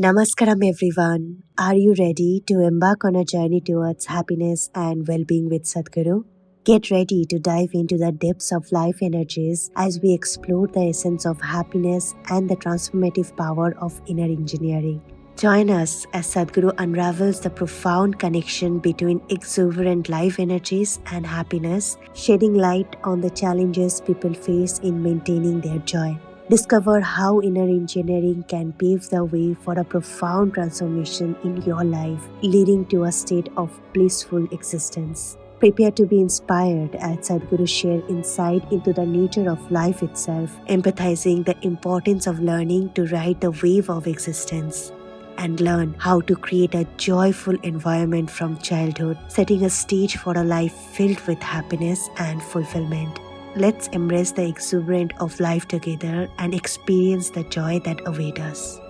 Namaskaram everyone. Are you ready to embark on a journey towards happiness and well-being with Sadhguru? Get ready to dive into the depths of life energies as we explore the essence of happiness and the transformative power of inner engineering. Join us as Sadhguru unravels the profound connection between exuberant life energies and happiness, shedding light on the challenges people face in maintaining their joy. Discover how inner engineering can pave the way for a profound transformation in your life, leading to a state of blissful existence. Prepare to be inspired as Sadhguru share insight into the nature of life itself, empathizing the importance of learning to ride the wave of existence, and learn how to create a joyful environment from childhood, setting a stage for a life filled with happiness and fulfillment. Let's embrace the exuberance of life together and experience the joy that awaits us.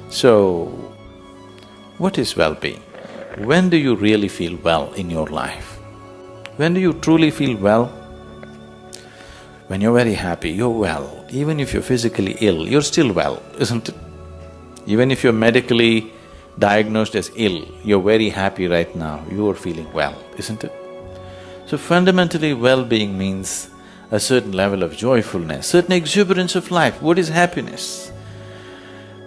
So, what is well-being? When do you really feel well in your life? When do you truly feel well? When you're very happy, you're well. Even if you're physically ill, you're still well, isn't it? Even if you're medically diagnosed as ill, you're very happy right now, you're feeling well, isn't it? So fundamentally, well-being means a certain level of joyfulness, certain exuberance of life. What is happiness?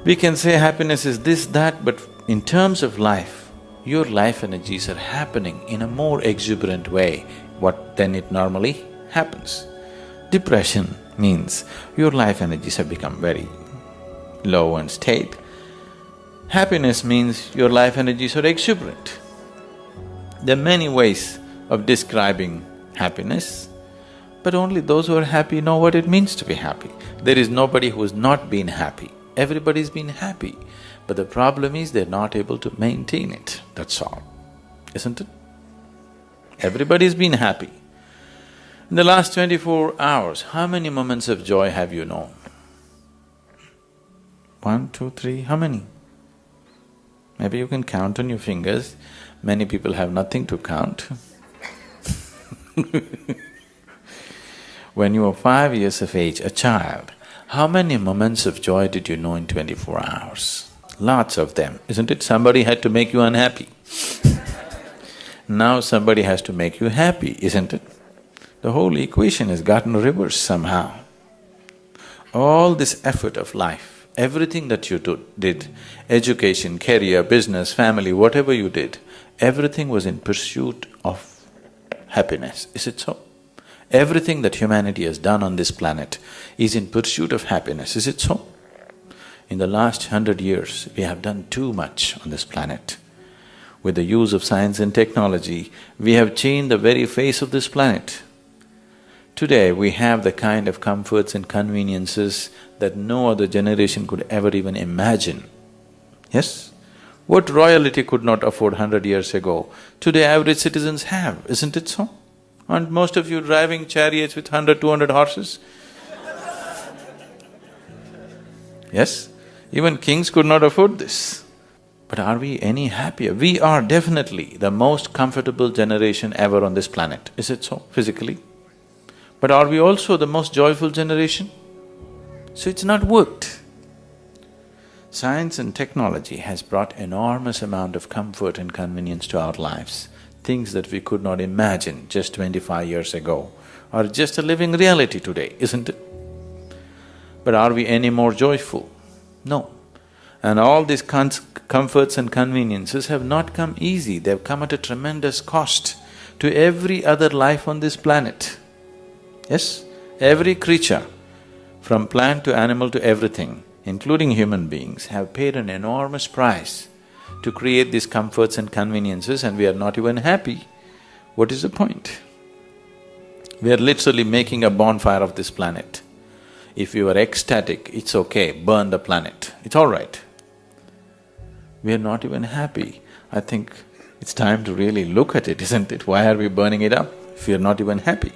We can say happiness is this, that, but in terms of life, your life energies are happening in a more exuberant way than it normally happens. Depression means your life energies have become very low and staid. Happiness means your life energies are exuberant. There are many ways of describing happiness, but only those who are happy know what it means to be happy. There is nobody who's not been happy. Everybody's been happy, but the problem is they're not able to maintain it, that's all, isn't it? Everybody's been happy. In the last 24 hours, how many moments of joy have you known? 1, 2, 3, how many? Maybe you can count on your fingers. Many people have nothing to count. When you were 5 years of age, a child, how many moments of joy did you know in 24 hours? Lots of them, isn't it? Somebody had to make you unhappy. Now somebody has to make you happy, isn't it? The whole equation has gotten reversed somehow. All this effort of life, everything that you did, education, career, business, family, whatever you did, everything was in pursuit of happiness, is it so? Everything that humanity has done on this planet is in pursuit of happiness, is it so? In the last 100 years, we have done too much on this planet. With the use of science and technology, we have changed the very face of this planet. Today, we have the kind of comforts and conveniences that no other generation could ever even imagine. Yes? What royalty could not afford 100 years ago, today average citizens have, isn't it so? Aren't most of you driving chariots with 100, 200 horses? Yes? Even kings could not afford this. But are we any happier? We are definitely the most comfortable generation ever on this planet, is it so, physically? But are we also the most joyful generation? So it's not worked. Science and technology has brought enormous amount of comfort and convenience to our lives. Things that we could not imagine just 25 years ago are just a living reality today, isn't it? But are we any more joyful? No. And all these comforts and conveniences have not come easy, they've come at a tremendous cost to every other life on this planet. Yes? Every creature, from plant to animal to everything, including human beings, have paid an enormous price to create these comforts and conveniences, and we are not even happy. What is the point? We are literally making a bonfire of this planet. If you are ecstatic, it's okay, burn the planet, it's all right. We are not even happy. I think it's time to really look at it, isn't it? Why are we burning it up if we are not even happy?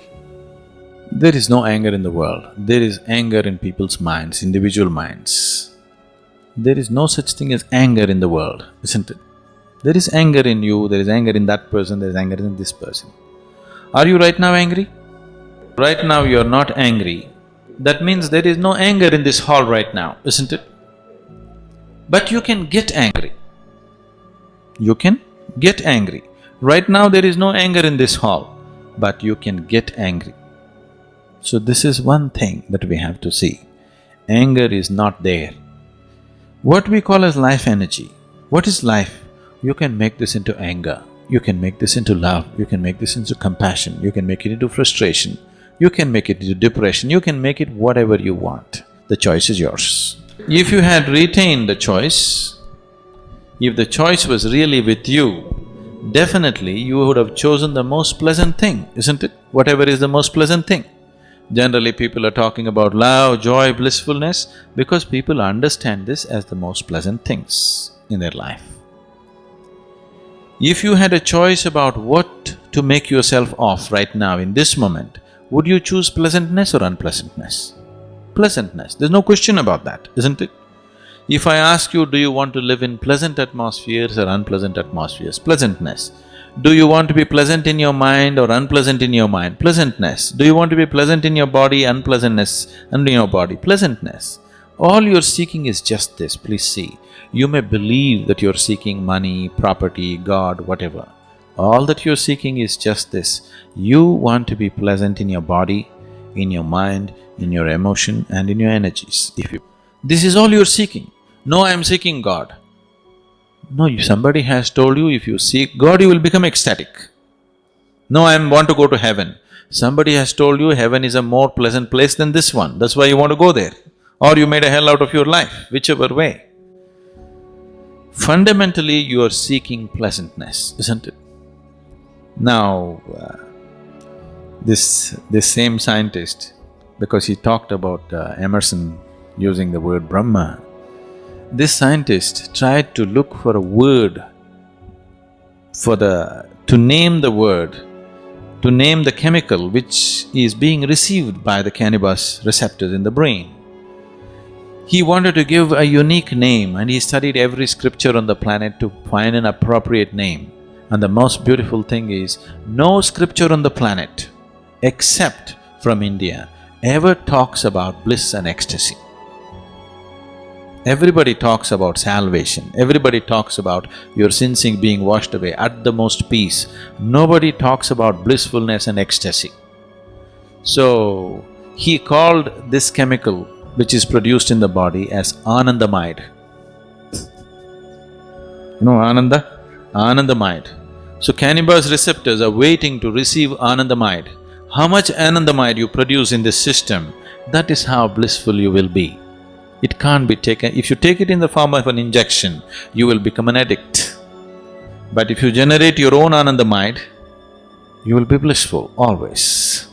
There is no anger in the world, there is anger in people's minds, individual minds. There is no such thing as anger in the world, isn't it? There is anger in you, there is anger in that person, there is anger in this person. Are you right now angry? Right now you're not angry, that means there is no anger in this hall right now, isn't it? But you can get angry. You can get angry. Right now there is no anger in this hall, but you can get angry. So this is one thing that we have to see. Anger is not there. What we call as life energy, what is life? You can make this into anger, you can make this into love, you can make this into compassion, you can make it into frustration, you can make it into depression, you can make it whatever you want. The choice is yours. If you had retained the choice, if the choice was really with you, definitely you would have chosen the most pleasant thing, isn't it? Whatever is the most pleasant thing. Generally, people are talking about love, joy, blissfulness because people understand this as the most pleasant things in their life. If you had a choice about what to make yourself of right now in this moment, would you choose pleasantness or unpleasantness? Pleasantness, there's no question about that, isn't it? If I ask you, do you want to live in pleasant atmospheres or unpleasant atmospheres? Pleasantness. Do you want to be pleasant in your mind or unpleasant in your mind? Pleasantness. Do you want to be pleasant in your body, unpleasantness in your body? Pleasantness. All you're seeking is just this, please see. You may believe that you're seeking money, property, God, whatever. All that you're seeking is just this. You want to be pleasant in your body, in your mind, in your emotion and in your energies. This is all you're seeking. No, I'm seeking God. No, somebody has told you if you seek God, you will become ecstatic. No, I want to go to heaven. Somebody has told you heaven is a more pleasant place than this one, that's why you want to go there. Or you made a hell out of your life, whichever way. Fundamentally, you are seeking pleasantness, isn't it? Now, this same scientist, because he talked about Emerson using the word Brahma, this scientist tried to look for a word to name the word, to name the chemical which is being received by the cannabis receptors in the brain. He wanted to give a unique name and he studied every scripture on the planet to find an appropriate name. And the most beautiful thing is, no scripture on the planet, except from India, ever talks about bliss and ecstasy. Everybody talks about salvation, everybody talks about your sins being washed away, at the most peace. Nobody talks about blissfulness and ecstasy. So, he called this chemical which is produced in the body as Anandamide. You know Ananda? Anandamide. So cannabis receptors are waiting to receive Anandamide. How much Anandamide you produce in this system, that is how blissful you will be. It can't be taken… If you take it in the form of an injection, you will become an addict. But if you generate your own Anandamide, you will be blissful always.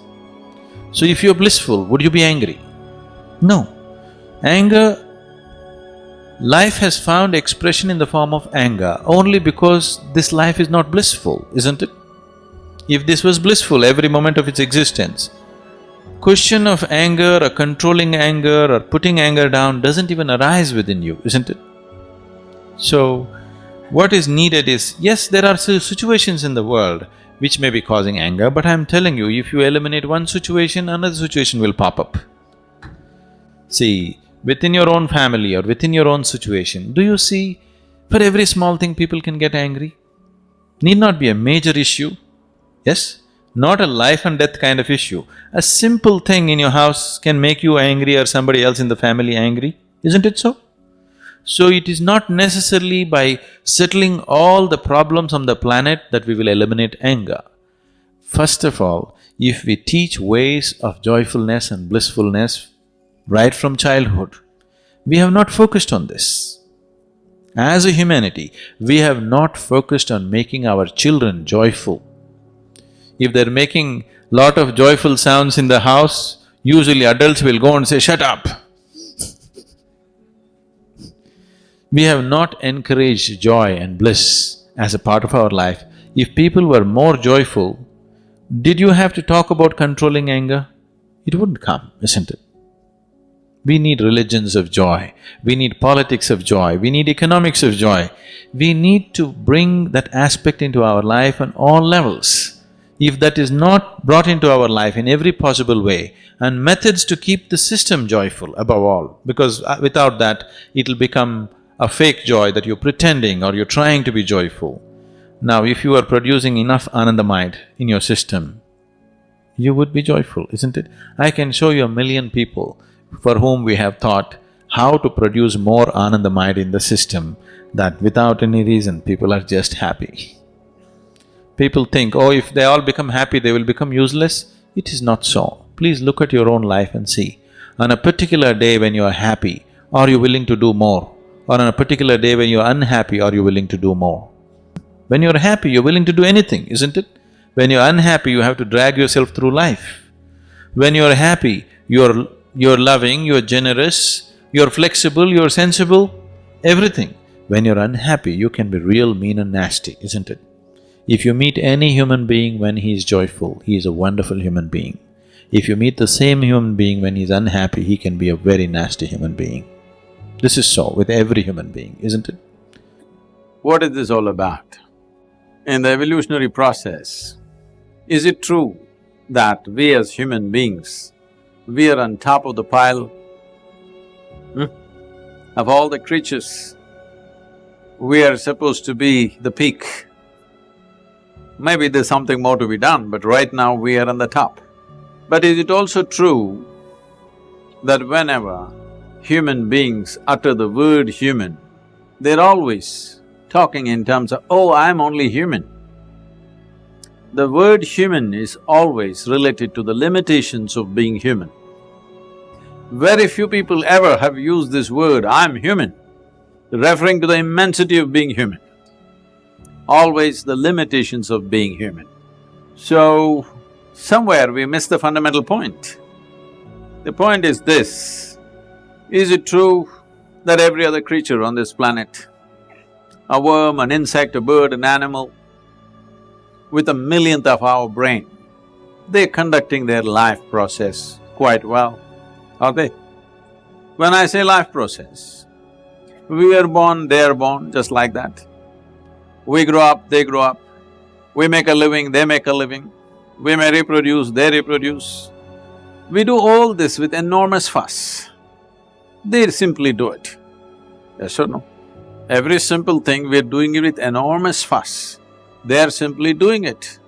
So if you're blissful, would you be angry? No. Anger… Life has found expression in the form of anger only because this life is not blissful, isn't it? If this was blissful every moment of its existence, question of anger or controlling anger or putting anger down doesn't even arise within you, isn't it? So, what is needed is, yes, there are situations in the world which may be causing anger, but I'm telling you, if you eliminate one situation, another situation will pop up. See, within your own family or within your own situation, do you see, for every small thing people can get angry? Need not be a major issue, yes? Not a life and death kind of issue. A simple thing in your house can make you angry or somebody else in the family angry, isn't it so? So it is not necessarily by settling all the problems on the planet that we will eliminate anger. First of all, if we teach ways of joyfulness and blissfulness right from childhood, we have not focused on this. As a humanity, we have not focused on making our children joyful. If they're making lot of joyful sounds in the house, usually adults will go and say, "Shut up!" We have not encouraged joy and bliss as a part of our life. If people were more joyful, did you have to talk about controlling anger? It wouldn't come, isn't it? We need religions of joy, we need politics of joy, we need economics of joy. We need to bring that aspect into our life on all levels. If that is not brought into our life in every possible way, and methods to keep the system joyful above all, because without that, it'll become a fake joy that you're pretending or you're trying to be joyful. Now, if you are producing enough Anandamide in your system, you would be joyful, isn't it? I can show you 1,000,000 people for whom we have taught how to produce more Anandamide in the system, that without any reason, people are just happy. People think, oh, if they all become happy, they will become useless. It is not so. Please look at your own life and see. On a particular day when you are happy, are you willing to do more? Or on a particular day when you are unhappy, are you willing to do more? When you're happy, you're willing to do anything, isn't it? When you're unhappy, you have to drag yourself through life. When you're happy, you're loving, you're generous, you're flexible, you're sensible, everything. When you're unhappy, you can be real mean and nasty, isn't it? If you meet any human being when he is joyful, he is a wonderful human being. If you meet the same human being when he's unhappy, he can be a very nasty human being. This is so with every human being, isn't it? What is this all about? In the evolutionary process, is it true that we as human beings, we are on top of the pile? Of all the creatures, we are supposed to be the peak. Maybe there's something more to be done, but right now we are on the top. But is it also true that whenever human beings utter the word human, they're always talking in terms of, oh, I'm only human. The word human is always related to the limitations of being human. Very few people ever have used this word, I'm human, referring to the immensity of being human. Always the limitations of being human. So, somewhere we miss the fundamental point. The point is this: is it true that every other creature on this planet, a worm, an insect, a bird, an animal, with 1,000,000th of our brain, they're conducting their life process quite well, are they? When I say life process, we are born, they are born, just like that. We grow up, they grow up. We make a living, they make a living. We may reproduce, they reproduce. We do all this with enormous fuss. They simply do it. Yes or no? Every simple thing we're doing it with enormous fuss. They're simply doing it.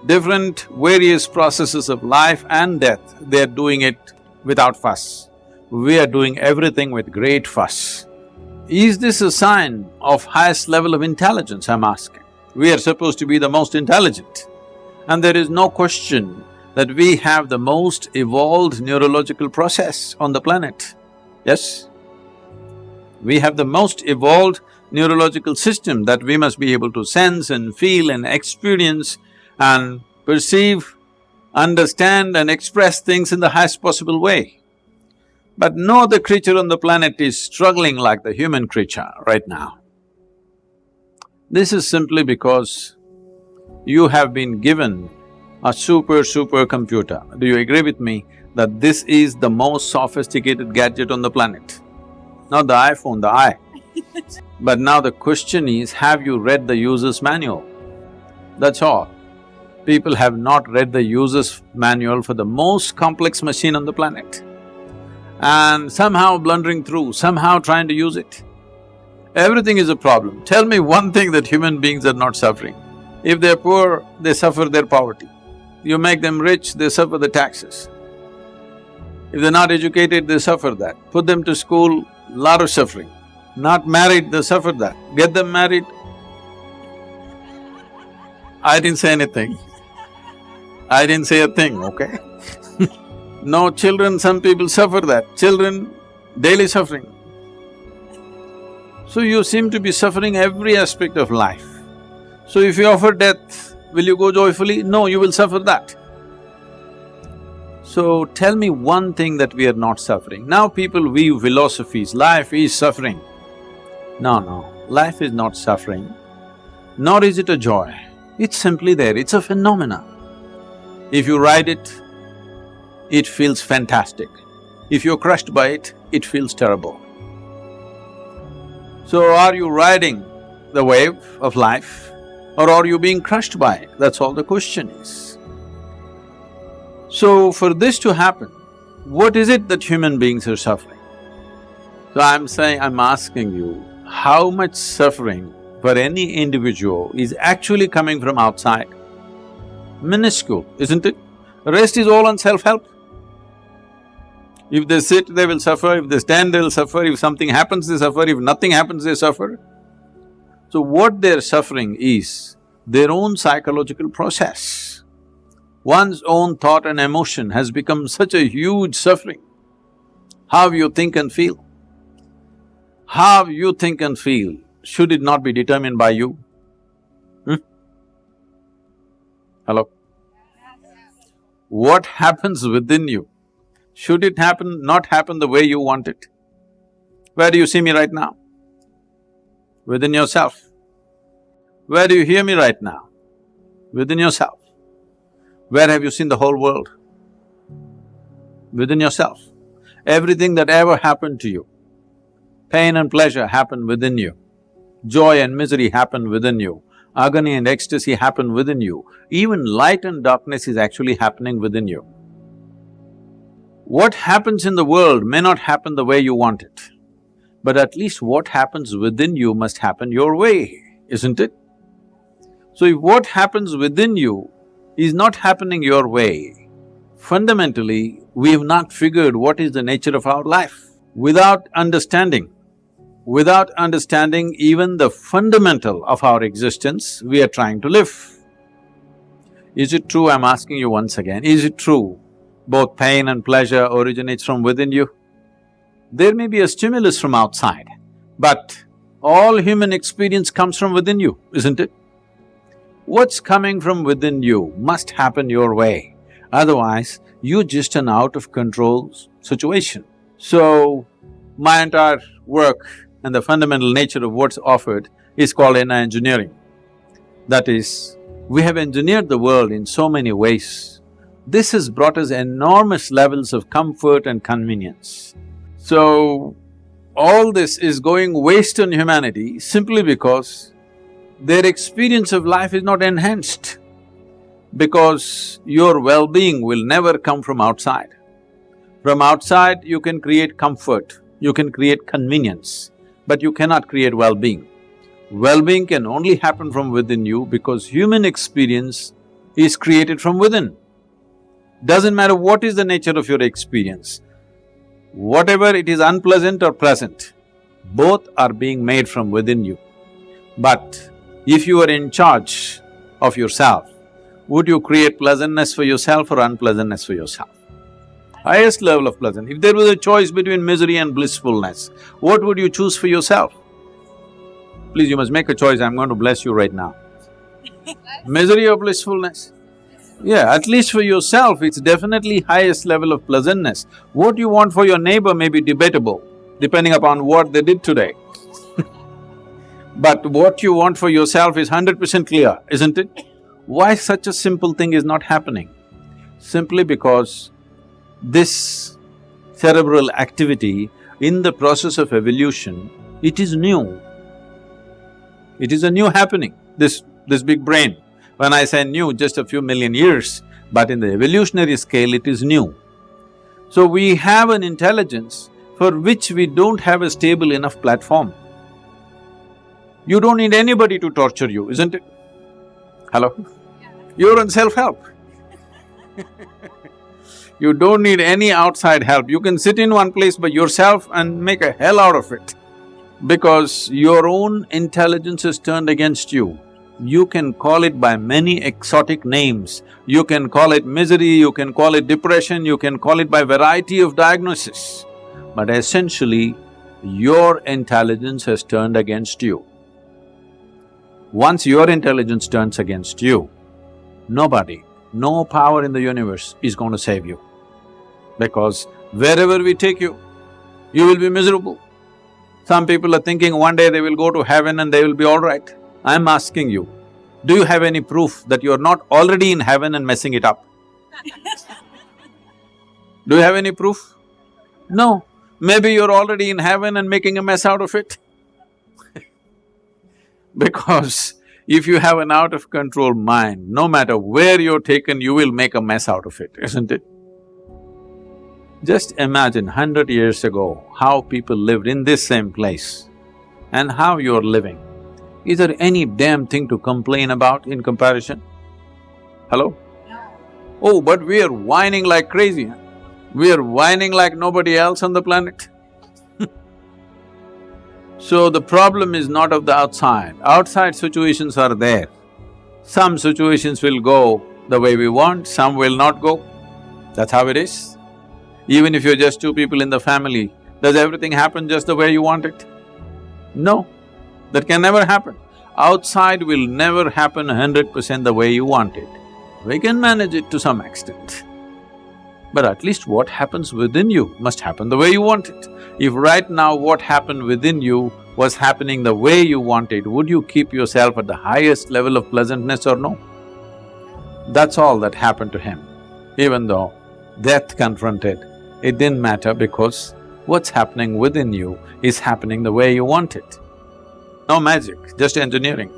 Different various processes of life and death, they're doing it without fuss. We are doing everything with great fuss. Is this a sign of highest level of intelligence, I'm asking? We are supposed to be the most intelligent. And there is no question that we have the most evolved neurological process on the planet. Yes? We have the most evolved neurological system that we must be able to sense and feel and experience and perceive, understand and express things in the highest possible way. But no other creature on the planet is struggling like the human creature right now. This is simply because you have been given a super computer. Do you agree with me that this is the most sophisticated gadget on the planet? Not the iPhone, the I. But now the question is, have you read the user's manual? That's all. People have not read the user's manual for the most complex machine on the planet and somehow blundering through, somehow trying to use it. Everything is a problem. Tell me one thing that human beings are not suffering. If they're poor, they suffer their poverty. You make them rich, they suffer the taxes. If they're not educated, they suffer that. Put them to school, lot of suffering. Not married, they suffer that. Get them married. I didn't say anything. I didn't say a thing, okay? No children, some people suffer that. Children, daily suffering. So you seem to be suffering every aspect of life. So if you offer death, will you go joyfully? No, you will suffer that. So tell me one thing that we are not suffering. Now people weave philosophies, life is suffering. No, life is not suffering, nor is it a joy. It's simply there, it's a phenomena. If you ride it, it feels fantastic. If you're crushed by it, it feels terrible. So are you riding the wave of life or are you being crushed by it? That's all the question is. So for this to happen, what is it that human beings are suffering? So I'm asking you, how much suffering for any individual is actually coming from outside. Minuscule, isn't it? Rest is all on self-help. If they sit, they will suffer, if they stand, they'll suffer, if something happens, they suffer, if nothing happens, they suffer. So what they're suffering is their own psychological process. One's own thought and emotion has become such a huge suffering. How you think and feel. How you think and feel, should it not be determined by you? Hello? What happens within you, should it not happen the way you want it? Where do you see me right now? Within yourself. Where do you hear me right now? Within yourself. Where have you seen the whole world? Within yourself. Everything that ever happened to you, pain and pleasure happen within you, joy and misery happen within you, agony and ecstasy happen within you, even light and darkness is actually happening within you. What happens in the world may not happen the way you want it, but at least what happens within you must happen your way, isn't it? So if what happens within you is not happening your way, fundamentally, we have not figured what is the nature of our life. Without understanding even the fundamental of our existence, we are trying to live. Is it true, I'm asking you once again, is it true both pain and pleasure originates from within you? There may be a stimulus from outside, but all human experience comes from within you, isn't it? What's coming from within you must happen your way, otherwise you're just an out-of-control situation. So, my entire work and the fundamental nature of what's offered is called inner engineering. That is, we have engineered the world in so many ways. This has brought us enormous levels of comfort and convenience. So, all this is going waste on humanity simply because their experience of life is not enhanced, because your well-being will never come from outside. From outside, you can create comfort, you can create convenience, but you cannot create well-being. Well-being can only happen from within you because human experience is created from within. Doesn't matter what is the nature of your experience, whatever it is unpleasant or pleasant, both are being made from within you. But if you are in charge of yourself, would you create pleasantness for yourself or unpleasantness for yourself? Highest level of pleasant. If there was a choice between misery and blissfulness, what would you choose for yourself? Please, you must make a choice, I'm going to bless you right now. Misery or blissfulness? Yeah, at least for yourself, it's definitely highest level of pleasantness. What you want for your neighbor may be debatable, depending upon what they did today. But what you want for yourself is 100% clear, isn't it? Why such a simple thing is not happening? Simply because this cerebral activity in the process of evolution, it is new. It is a new happening, this big brain. When I say new, just a few million years, but in the evolutionary scale, it is new. So we have an intelligence for which we don't have a stable enough platform. You don't need anybody to torture you, isn't it? Hello? You're on self-help. You don't need any outside help. You can sit in one place by yourself and make a hell out of it. Because your own intelligence is turned against you. You can call it by many exotic names. You can call it misery, you can call it depression, you can call it by variety of diagnosis. But essentially, your intelligence has turned against you. Once your intelligence turns against you, nobody, no power in the universe is going to save you. Because wherever we take you, you will be miserable. Some people are thinking one day they will go to heaven and they will be all right. I'm asking you, do you have any proof that you are not already in heaven and messing it up? Do you have any proof? No. Maybe you're already in heaven and making a mess out of it. Because if you have an out-of-control mind, no matter where you're taken, you will make a mess out of it, isn't it? Just imagine 100 years ago, how people lived in this same place. and how you're living, is there any damn thing to complain about in comparison? Hello? Oh, but we are whining like crazy, huh? We are whining like nobody else on the planet. So the problem is not of the outside. Outside situations are there. Some situations will go the way we want, some will not go. That's how it is. Even if you're just two people in the family, does everything happen just the way you want it? No, that can never happen. Outside will never happen 100% the way you want it. We can manage it to some extent. But at least what happens within you must happen the way you want it. If right now what happened within you was happening the way you wanted, would you keep yourself at the highest level of pleasantness or no? That's all that happened to him. Even though death confronted, it didn't matter because what's happening within you is happening the way you want it. No magic, just engineering.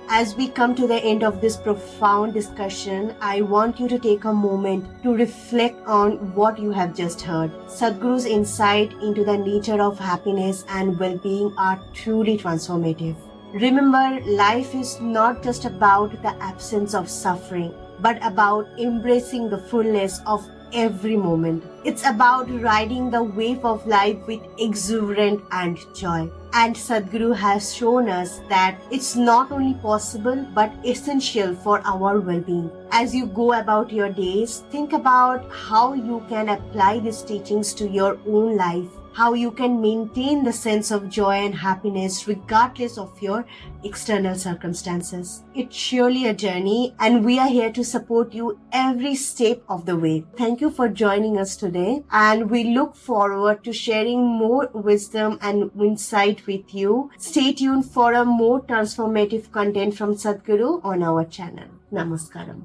As we come to the end of this profound discussion, I want you to take a moment to reflect on what you have just heard. Sadhguru's insight into the nature of happiness and well-being are truly transformative. Remember, life is not just about the absence of suffering, but about embracing the fullness of every moment. It's about riding the wave of life with exuberance and joy. And Sadhguru has shown us that it's not only possible but essential for our well-being. As you go about your days, think about how you can apply these teachings to your own life, how you can maintain the sense of joy and happiness regardless of your external circumstances. It's surely a journey, and we are here to support you every step of the way. Thank you for joining us today, and we look forward to sharing more wisdom and insight with you. Stay tuned for a more transformative content from Sadhguru on our channel. Namaskaram.